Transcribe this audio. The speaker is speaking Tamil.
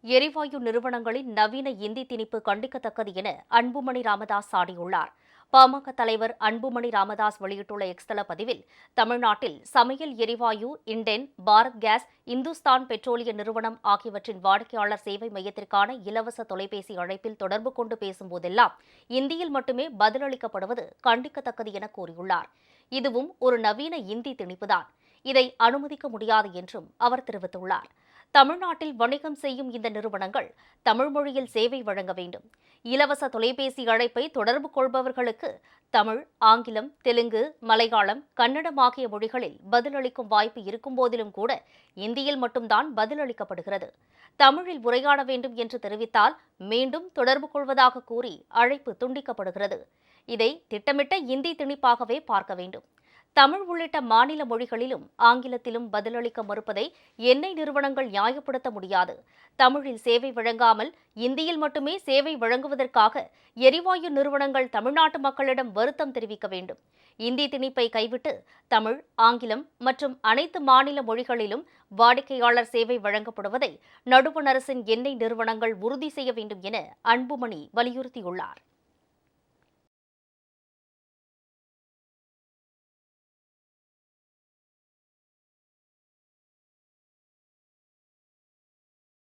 எரிவாயு நிறுவனங்களின் நவீன இந்தி திணிப்பு கண்டிக்கத்தக்கது என அன்புமணி ராமதாஸ் சாடியுள்ளார். பாமக தலைவர் அன்புமணி ராமதாஸ் வெளியிட்டுள்ள எக்ஸ்தல பதிவில், தமிழ்நாட்டில் சமையல் எரிவாயு, இண்டேன், பாரத் கேஸ், இந்துஸ்தான் பெட்ரோலிய நிறுவனம் ஆகியவற்றின் வாடிக்கையாளர் சேவை மையத்திற்கான இலவச தொலைபேசி அழைப்பில் தொடர்பு கொண்டு பேசும்போதெல்லாம் இந்தியில் மட்டுமே பதிலளிக்கப்படுவது கண்டிக்கத்தக்கது என கூறியுள்ளார். இதுவும் ஒரு நவீன இந்தி திணிப்புதான். இதை அனுமதிக்க முடியாது என்றும் அவர் தெரிவித்துள்ளார். தமிழ்நாட்டில் வணிகம் செய்யும் இந்த நிறுவனங்கள் தமிழ் மொழியில் சேவை வழங்க வேண்டும். இலவச தொலைபேசி அழைப்பை தொடர்பு கொள்பவர்களுக்கு தமிழ், ஆங்கிலம், தெலுங்கு, மலையாளம், கன்னடம் ஆகிய மொழிகளில் பதிலளிக்கும் வாய்ப்பு இருக்கும் போதிலும் கூட இந்தியில் மட்டும்தான் பதிலளிக்கப்படுகிறது. தமிழில் உரையாட வேண்டும் என்று தெரிவித்தால் மீண்டும் தொடர்பு கொள்வதாக கூறி அழைப்பு துண்டிக்கப்படுகிறது. இதை திட்டமிட்ட இந்தி திணிப்பாகவே பார்க்க வேண்டும். தமிழ் உள்ளிட்ட மாநில மொழிகளிலும் ஆங்கிலத்திலும் பதிலளிக்க மறுப்பதை எண்ணெய் நிறுவனங்கள் நியாயப்படுத்த முடியாது. தமிழில் சேவை வழங்காமல் இந்தியில் மட்டுமே சேவை வழங்குவதற்காக எரிவாயு நிறுவனங்கள் தமிழ்நாட்டு மக்களிடம் வருத்தம் தெரிவிக்க வேண்டும். இந்தி திணிப்பை கைவிட்டு தமிழ், ஆங்கிலம் மற்றும் அனைத்து மாநில மொழிகளிலும் வாடிக்கையாளர் சேவை வழங்கப்படுவதை நடுவண் அரசின் எண்ணெய் நிறுவனங்கள் உறுதி செய்ய வேண்டும் என அன்புமணி வலியுறுத்தியுள்ளார்.